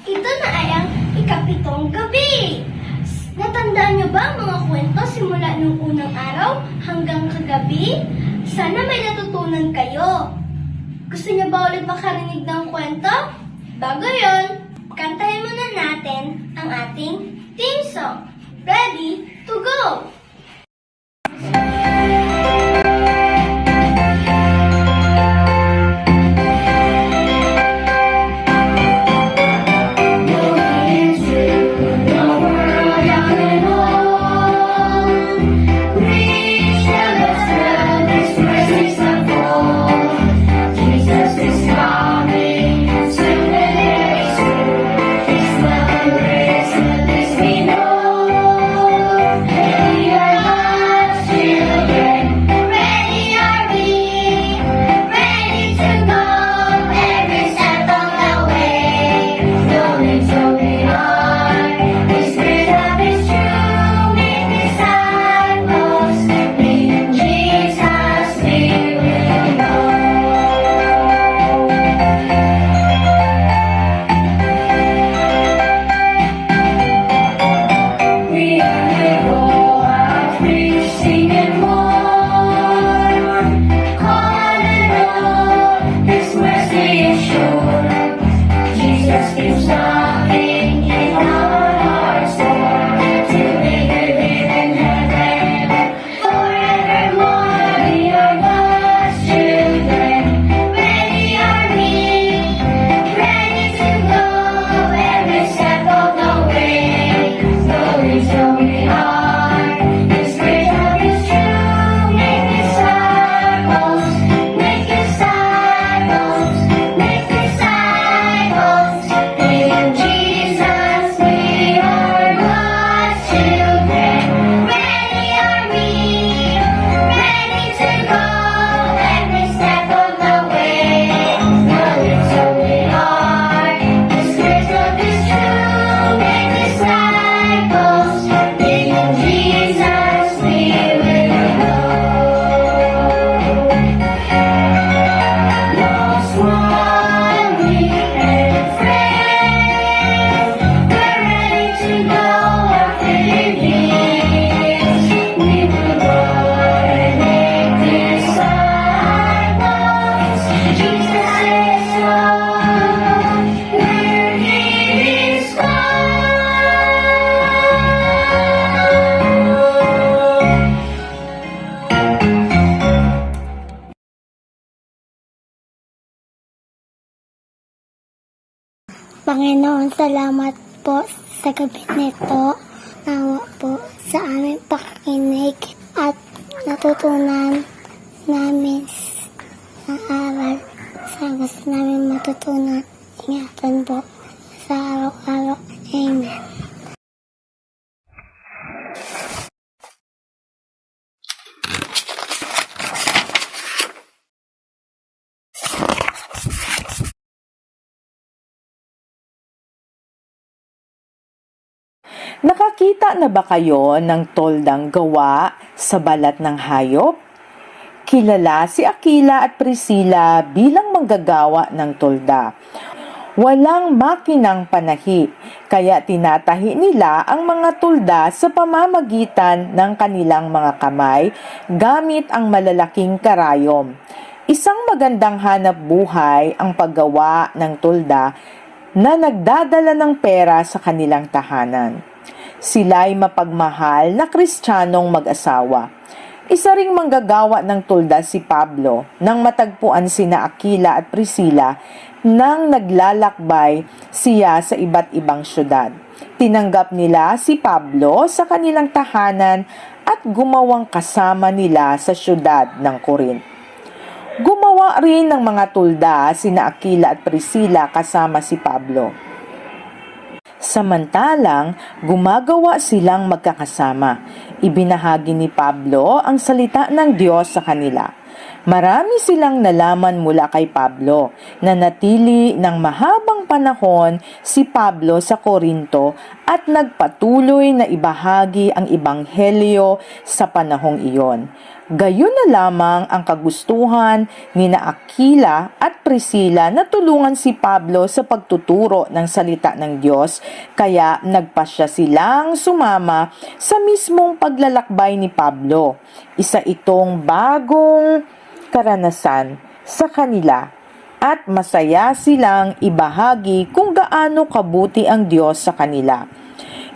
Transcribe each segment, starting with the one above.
Ito na ay ang ikapitong gabi. Natandaan niyo ba ang mga kwento simula nung unang araw hanggang kagabi? Sana may natutunan kayo. Gusto niyo ba ulit makarinig ng kwento? Bago yon, kantahin muna natin ang ating theme song. Ready to go! Panginoon, salamat po sa gabi nito. Nawa po sa aming pakikinig at natutunan namin sa aral sa gusto namin matutunan. Ingatan po sa araw-araw. Amen. Nakakita na ba kayo ng toldang gawa sa balat ng hayop? Kilala si Aquila at Priscilla bilang manggagawa ng tolda. Walang makinang panahi, kaya tinatahi nila ang mga tulda sa pamamagitan ng kanilang mga kamay gamit ang malalaking karayom. Isang magandang hanap buhay ang paggawa ng tulda na nagdadala ng pera sa kanilang tahanan. Sila'y mapagmahal na Kristiyanong mag-asawa. Isa ring manggagawa ng tulda si Pablo nang matagpuan sina Aquila at Priscilla nang naglalakbay siya sa iba't ibang syudad. Tinanggap nila si Pablo sa kanilang tahanan at gumawang kasama nila sa syudad ng Corinth. Gumawa rin ng mga tulda sina Aquila at Priscilla kasama si Pablo. Samantalang, gumagawa silang magkakasama. Ibinahagi ni Pablo ang salita ng Diyos sa kanila. Marami silang nalaman mula kay Pablo na natili ng mahabang panahon si Pablo sa Korinto at nagpatuloy na ibahagi ang ebanghelyo sa panahong iyon. Gayon na lamang ang kagustuhan ni na Aquila at Priscilla na tulungan si Pablo sa pagtuturo ng salita ng Diyos, kaya nagpasya silang sumama sa mismong paglalakbay ni Pablo. Isa itong bagong karanasan sa kanila at masaya silang ibahagi kung gaano kabuti ang Diyos sa kanila.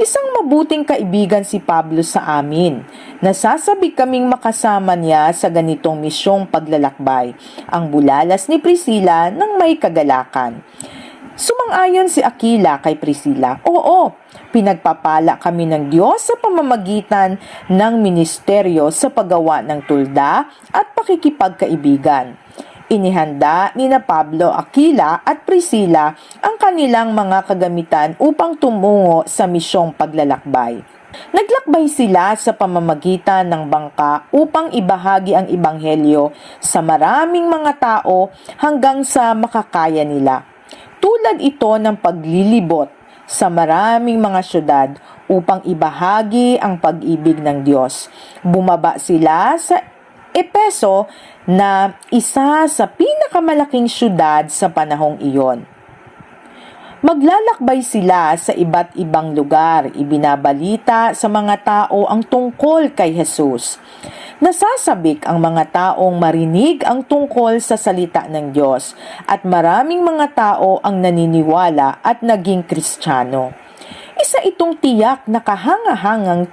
Isang mabuting kaibigan si Pablo sa amin. Nasasabi kaming makasama niya sa ganitong misyong paglalakbay, ang bulalas ni Priscilla ng may kagalakan. Sumang-ayon si Aquila kay Priscilla. Oo, pinagpapala kami ng Diyos sa pamamagitan ng ministeryo sa paggawa ng tulda at pakikipagkaibigan. Inihanda ni na Pablo, Aquila at Priscilla ang kanilang mga kagamitan upang tumungo sa misyong paglalakbay. Naglakbay sila sa pamamagitan ng bangka upang ibahagi ang ebanghelyo sa maraming mga tao hanggang sa makakaya nila. Tulad ito ng paglilibot sa maraming mga syudad upang ibahagi ang pag-ibig ng Diyos. Bumaba sila sa Epeso na isa sa pinakamalaking syudad sa panahong iyon. Maglalakbay sila sa iba't ibang lugar, ibinabalita sa mga tao ang tungkol kay Jesus. Nasasabik ang mga taong marinig ang tungkol sa salita ng Diyos at maraming mga tao ang naniniwala at naging Kristiyano. Isa itong tiyak na kahangahangang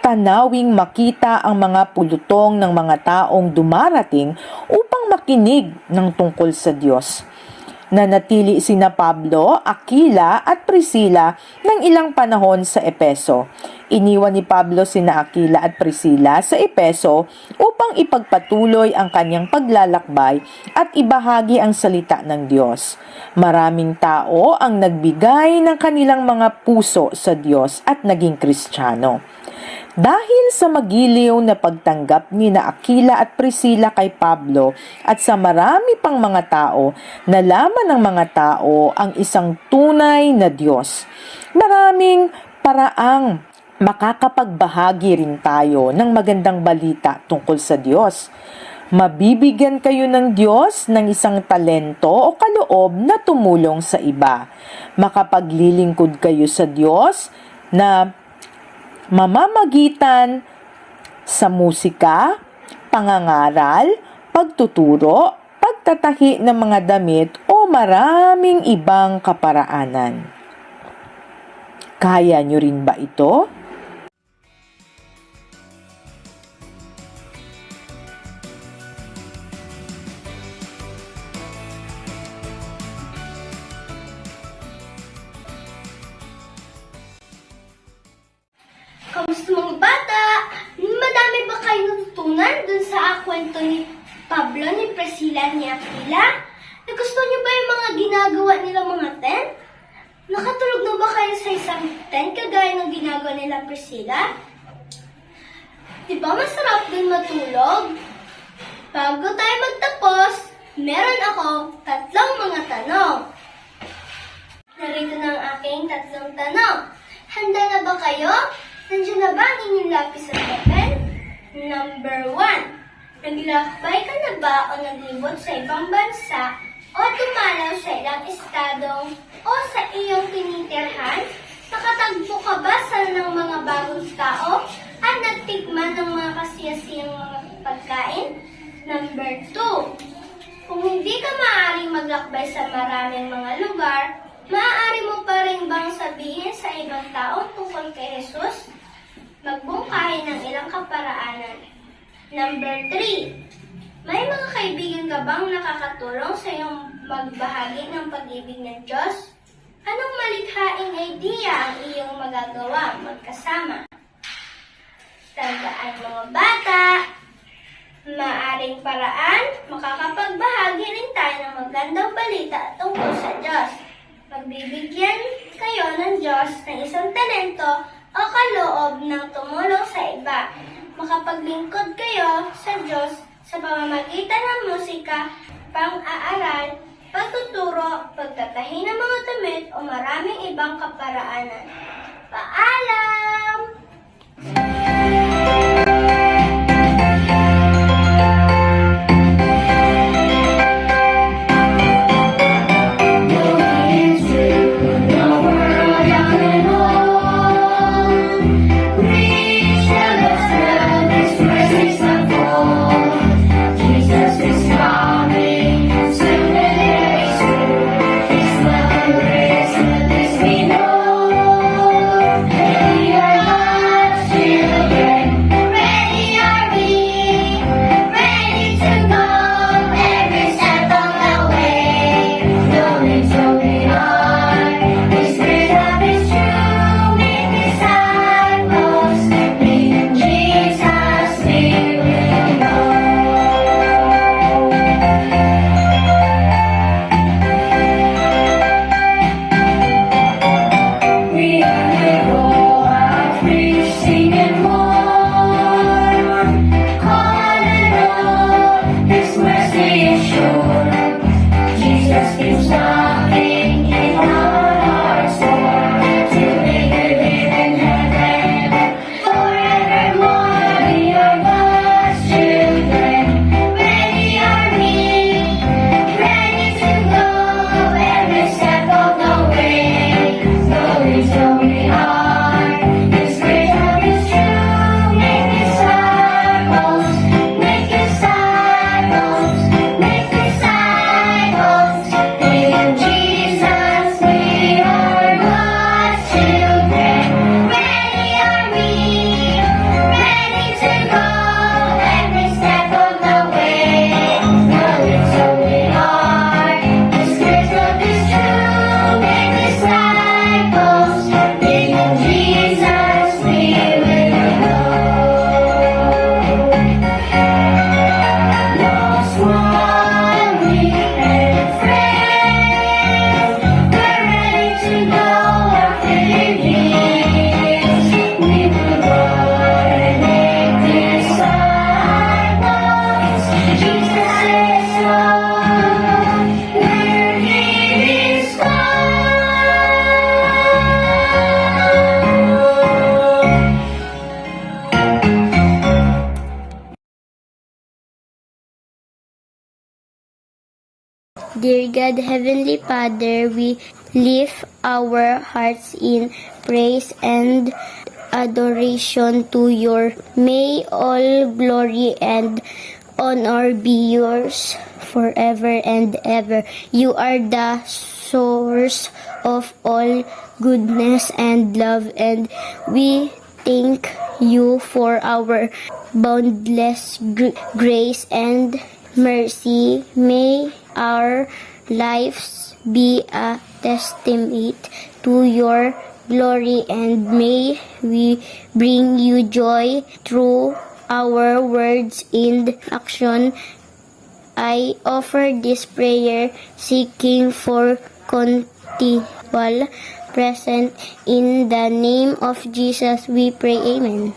tanawing makita ang mga pulutong ng mga taong dumarating upang makinig ng tungkol sa Diyos. Nanatili sina Pablo, Aquila at Priscilla ng ilang panahon sa Epeso. Iniwan ni Pablo sina Aquila at Priscilla sa Epeso upang ipagpatuloy ang kanyang paglalakbay at ibahagi ang salita ng Diyos. Maraming tao ang nagbigay ng kanilang mga puso sa Diyos at naging Kristiyano. Dahil sa magiliw na pagtanggap ni na Aquila at Priscilla kay Pablo at sa marami pang mga tao, nalaman ng mga tao ang isang tunay na Diyos. Maraming paraang makakapagbahagi rin tayo ng magandang balita tungkol sa Diyos. Mabibigyan kayo ng Diyos ng isang talento o kaloob na tumulong sa iba. Makapaglilingkod kayo sa Diyos na mamamagitan sa musika, pangangaral, pagtuturo, pagtatahi ng mga damit o maraming ibang kaparaanan. Kaya nyo rin ba ito? Kamusta mga bata? Madami ba kayo natutunan dun sa kwento ni Pablo, ni Priscilla, ni Aquila? Nagustuhan niyo ba yung mga ginagawa nila mga tent? Nakatulog na ba kayo sa isang tent kagaya ng ginagawa nila Priscilla? Di ba masarap din matulog? Bago tayo magtapos, meron ako 3 mga tanong. Narito na ang aking 3 tanong. Handa na ba kayo? Nandiyan na ba ang inyong lapis at papel? Number 1. Naglakbay ka na ba o naglibot sa ibang bansa o dumalaw sa ilang estadong o sa iyong tinitirhan? Nakatagpo ka ba sa ng mga bagong tao at nagtikman ng mga kasiyasiyang mga pagkain? Number 2. Kung hindi ka maaaring maglakbay sa maraming mga lugar, maaari mo pa rin bang sabihin sa ibang tao tungkol kay Jesus? Magbungkahi ng ilang kaparaanan. Number 3. May mga kaibigan ka bang nakakatulong sa iyong magbahagi ng pag-ibig ng Diyos? Anong malikhaing idea ang iyong magagawa magkasama? Tandaan mga bata, maaring paraan, makakapagbahagi rin tayo ng magandang balita tungkol sa Diyos. Magbibigyan kayo ng Diyos ng isang talento o kaloob ng tumulong sa iba. Makapaglingkod kayo sa Diyos sa pamamagitan ng musika, pang-aaral, pagtuturo, pagtatahi ng mga damit o maraming ibang kaparaanan. Paalam! keep stopping in our hearts to make a living heaven. Forevermore we are God's children. Ready are we, ready to go every step of the way. Going so we are. His great love is true. Make disciples, make disciples, make disciples. In Jesus we are God's children. Ready are we, ready to go every step of the way. Going so we are. His great love is true. Make disciples. In Jesus we will go. Lost one, weak and frail, we're ready to go after His. We will go and make disciples. Jesus says so. Where He is gone. Dear God, Heavenly Father, we lift our hearts in praise and adoration to your. May all glory and honor be yours forever and ever. You are the source of all goodness and love, and we thank you for our boundless grace and mercy. May our lives be a testament to your glory, and may we bring you joy through our words and action. I offer this prayer seeking for continual present. In the name of Jesus we pray, amen.